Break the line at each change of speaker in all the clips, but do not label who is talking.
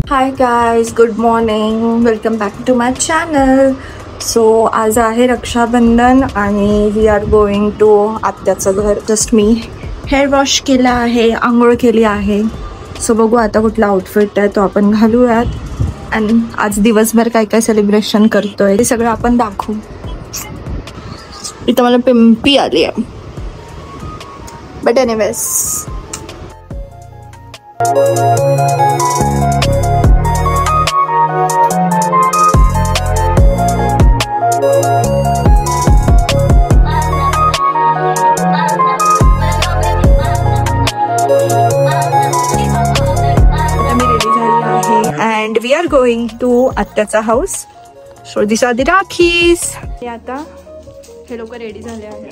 High guys, good morning, welcome back to my channel. So आज आहे रक्षाबंधन आणि we are going to आत्याचं घर. जस्ट मी हेअर वॉश केला आहे, आंघोळ केली आहे. सो बघू आता कुठला आउटफिट आहे तो आपण घालूयात आणि आज दिवसभर काय काय सेलिब्रेशन करतोय ते सगळं आपण दाखवू. इथं मला पिंपी आली आहे, but anyways and we are going to आत्याचा house. So this are the rakhis. आता हे लोक रेडी झाले आहेत.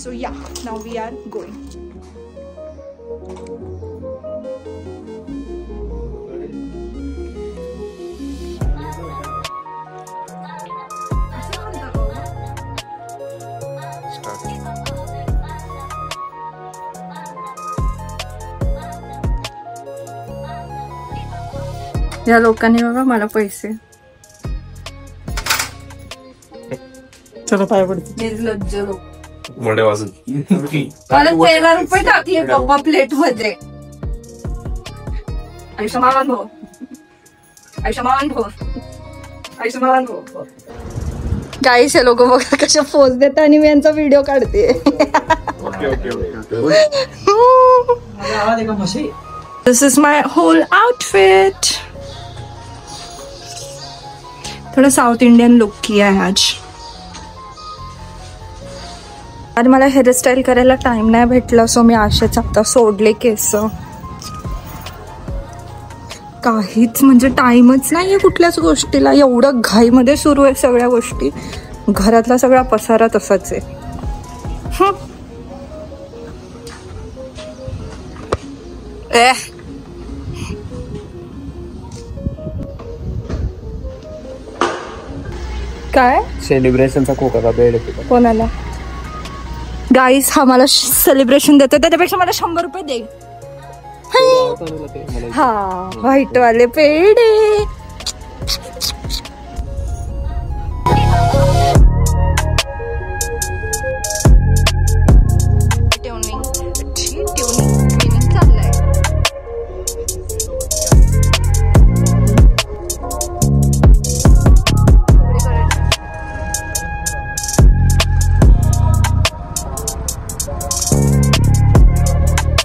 सो या नाउ वी आर गोइंग. या लोकांनी बघा मला पैसे.
चलो पाय पडते
निर्लज्ज लोक.
मोठे वाजून
मला 13 रुपये टाकले पप्पा प्लेट मध्ये. आयुष्यमान भव, आयुष्यमान भव, आयुष्यमान भव. गाईस हे लोक बघा कशा पोज देतात आणि मी यांचा व्हिडिओ काढते. दिस इज माय होल आउटफिट. थोड़ा साउथ इंडियन लुक किया है आज. आज मला हेअरस्टाईल करायला टाइम नाही भेटला, सो मी असेच आता सोडले केस. काहीच म्हणजे टाइमच नाहीये कुठल्याच गोष्टीला. एवढं घाईमध्ये सुरू आहे सगळ्या गोष्टी. घरातला सगळा पसारा तसाच आहे. काय
सेलिब्रेशनचा खोका बेड
कोणाला? गाईस हा मला सेलिब्रेशन देतो, त्याच्यापेक्षा मला 100 रुपये दे. हा व्हाईट वाले पेढे.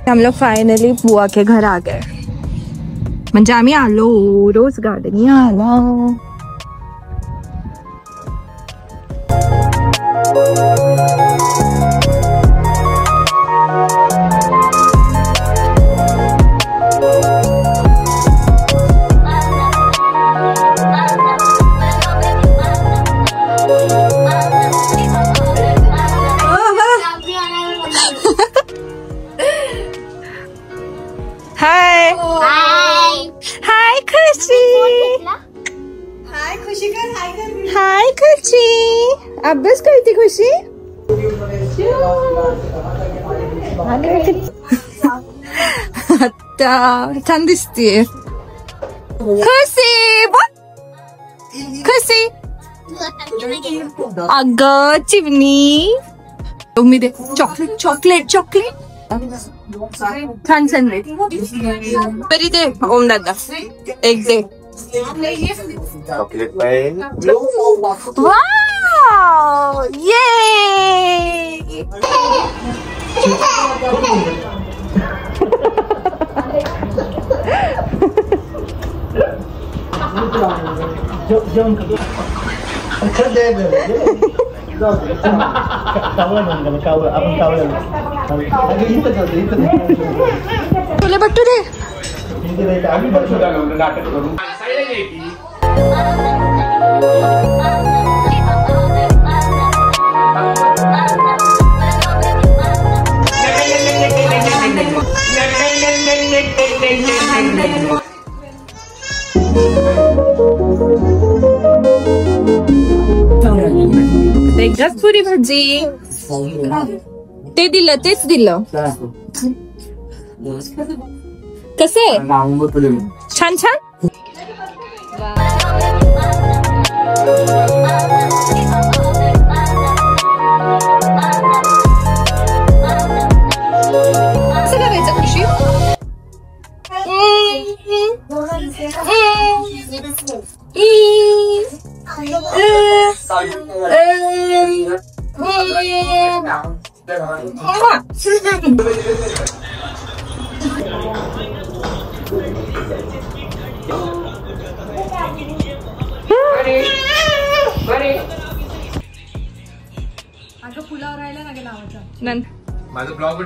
हम लोग फाइनली बुआ के घर आ गए. म्हणजे आम्ही आलो, रोज गार्डन आलो. हाय खुशी, अभ्यास करते खुशी. आता छान दिसतीये खुशी. खुशी अगं चिमणी. मी दे चॉकलेट चॉकलेट चॉकलेट. छान छान रे. बरी दे ओम दादा एक दे.
चॉकलेट पाय.
वाव ये. छोले भटुरे. एकदाच पुरी भाजी. ते दिलं तेच दिलं. कसे छान छान. कसं करायचं खुशी? अगं फुलावर राहिला ना गे नावाचा माझं ब्लॉग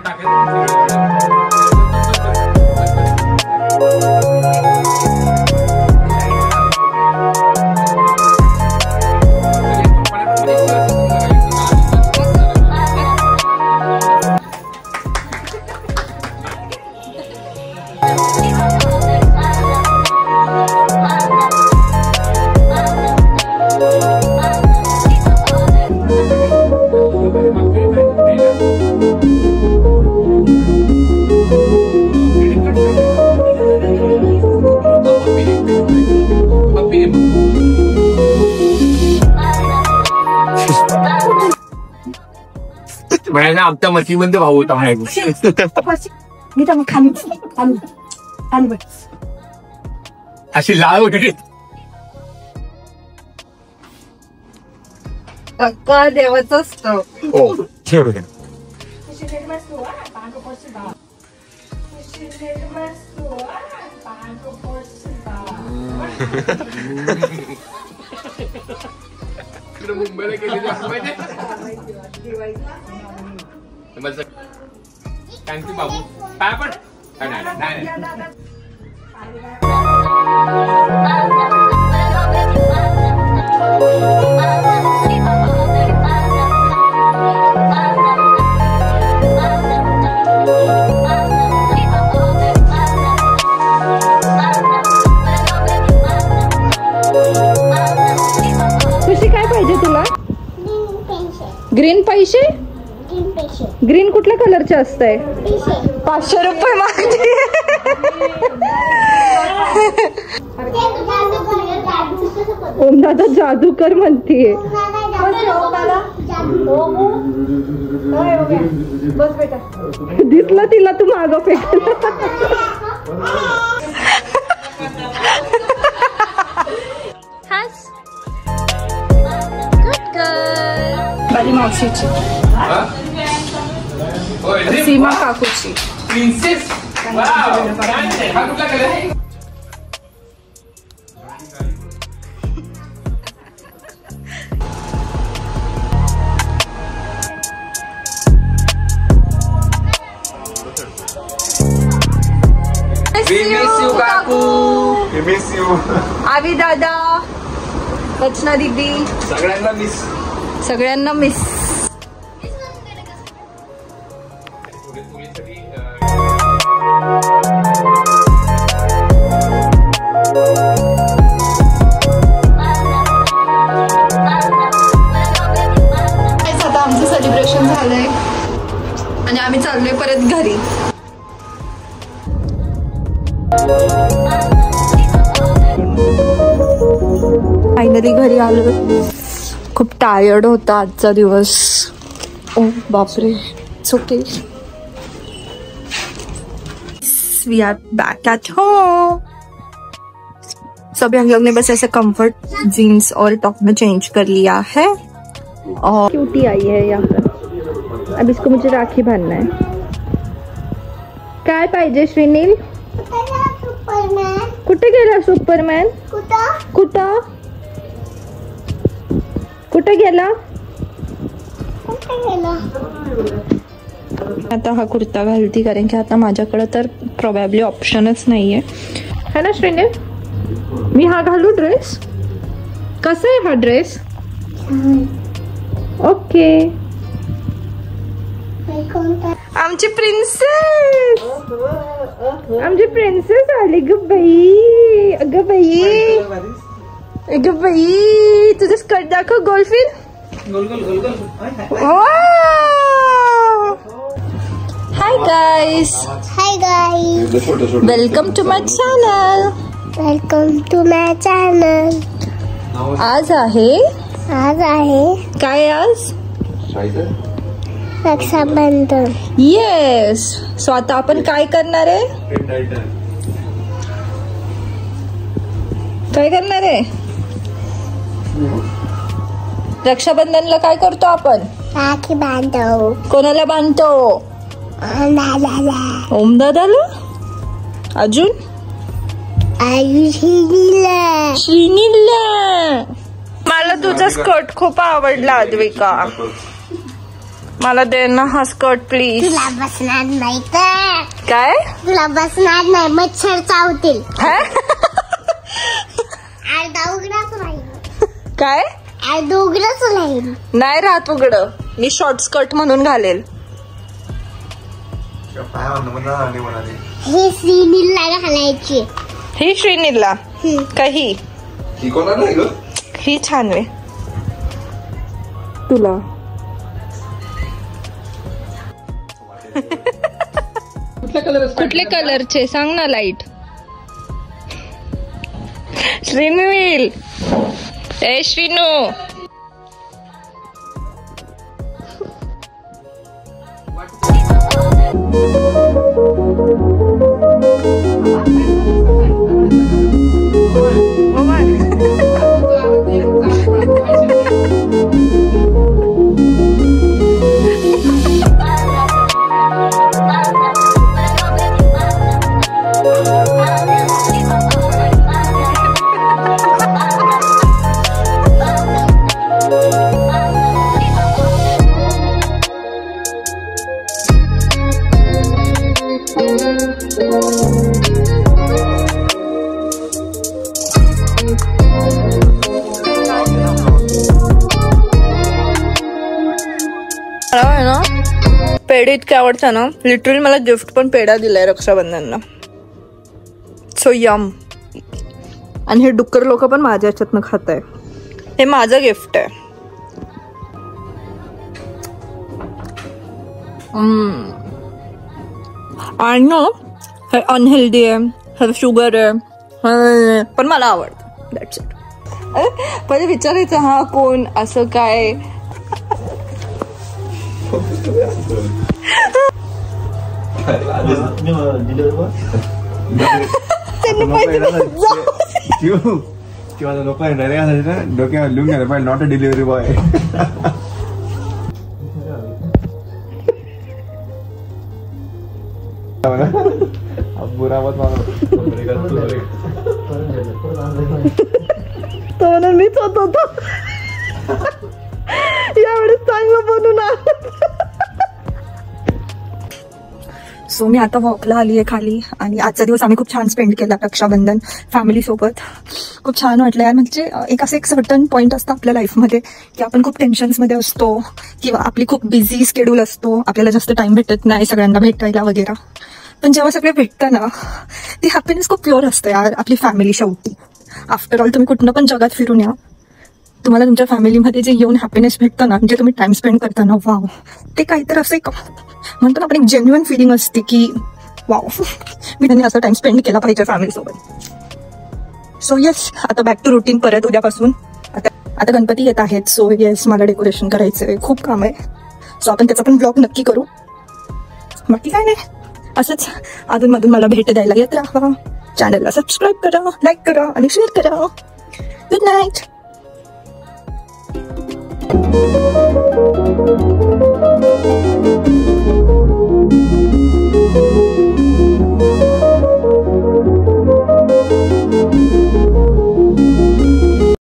ना आमच्या मशीमध्ये भाऊ होता अशी लाल होती
देवाच असतं.
मुंबईला गेली थँक्यू बाबू काय पण
खुशी काय पाहिजे तुला? ग्रीन पैसे. ग्रीन कुठल्या कलरचे असतंय? 500 रुपये मागते. ओम दादा जादूकर म्हणतीये. दिसलं तिला तू मागं फेकलं. माझी मावशीची सीमा काकूची
प्रिन्सेस.
आवी दादा, रचना दीदी, सगळ्यांना मिस. आता आमचं सेलिब्रेशन झालंय आणि आम्ही चाललोय परत घरी. फायनली घरी आलो. खूप टायर्ड होता आजचा दिवस. ओ बापरे, it's okay. We are back at home. सभी हम लोग ने बस ऐसे कंफर्ट जीन्स और टॉप में चेंज कर लिया है. और क्यूटी आई है यहाँ पर. अब इसको मुझे राखी बांधना है. काय पाहिजे श्रीनील? कुठे गेला सुपरमॅन? कुठं कुठे गेला? आता हा कुर्ता घालती, कारण की आता माझ्याकडे तर प्रोबॅबली ऑप्शनच नाहीये है ना श्रीनील? मी हा घालू ड्रेस? कसा आहे हा ड्रेस? ओके. आमची प्रिन्सेस, आमची प्रिन्सेस आली ग बाई. अगं बाई, अगं बाई, तुझं स्कर्ट दाखव. गोल्डफिन. हाय Hi guys, welcome to my channel. आज आहे काय आज?
रक्षाबंधन.
येस. सो आता आपण काय करणार आहे? काय करणार आहे? रक्षाबंधनला काय करतो आपण?
राखी बांधतो.
कोणाला बांधतो? ओम दादाला. अजून श्रीनीला. मला तुझा स्कर्ट खूप आवडला अद्विका. मला दे ना हा स्कर्ट प्लीज.
तुला बसणार नाही तर
काय?
तुला बसणार नाही, मच्छर चावतील. अर्धा उघडाच राहील.
काय?
अर्धा उघडच राहील.
नाही राहत उघडं. मी शॉर्ट स्कर्ट म्हणून घालेल.
हे श्रीनीलला घालायची.
ही श्रीनीलला काही ही छान आहे तुला. कुठले कलरचे सांग ना. लाईट. श्रीनील. ए श्रीनू. पेढे इतके आवडतं ना. लिटरली मला गिफ्ट पण पेढा दिलाय रक्षाबंधनला. So M. आणि हे डुक्कर लोक पण माझ्या ह्याच्यातनं खात आहे. हे माझं गिफ्ट आहे. आणि ना हे अनहेल्दी आहे, हे शुगर आहे, पण मला आवडतं. That's it. पहिले विचारायचं हा कोण असं काय.
लोक डोक्यावर लिहून घ्यायला पाहिजे, नॉट अ डिलिव्हरी बॉय.
तो म्हणून मीच होत होतो. यावेळेस चांगलं बनून आलं. सो मी आता वॉकला आली आहे खाली. आणि आजचा दिवस आम्ही खूप छान स्पेंड केला रक्षाबंधन फॅमिली सोबत. खूप छान वाटलं यार. म्हणजे एक सर्टन पॉईंट असतं आपल्या लाईफमध्ये की आपण खूप टेन्शन्समध्ये असतो किंवा आपली खूप बिझी स्केड्यूल असतो, आपल्याला जास्त टाइम भेटत नाही सगळ्यांना भेटायला वगैरे. पण जेव्हा सगळे भेटतं ना, ती हॅपीनेस खूप प्युअर असते यार. आपली फॅमिली शेवटी. आफ्टर ऑल तुम्ही कुठनं पण जगात फिरून या, तुम्हाला तुमच्या फॅमिलीमध्ये जे येऊन हॅपीनेस भेटतं ना, म्हणजे तुम्ही टाइम स्पेंड करता ना, वाव, ते काहीतरी असं एक म्हणतो ना आपण, एक जेन्युइन फिलिंग असते की वाव, मी त्यांनी असं टाइम स्पेंड केला पाहिजे फॅमिलीसोबत. सो येस, आता बॅक टू रुटीन परत उद्यापासून. आता गणपती येत आहेत. सो येस, मला डेकोरेशन करायचं आहे, खूप काम आहे. सो आपण त्याचा पण ब्लॉग नक्की करू. बाकी काय नाही, असंच अधूनमधून मला भेट द्यायला येत राहा. चॅनलला सबस्क्राईब करा, लाईक करा आणि शेअर करा. Good night.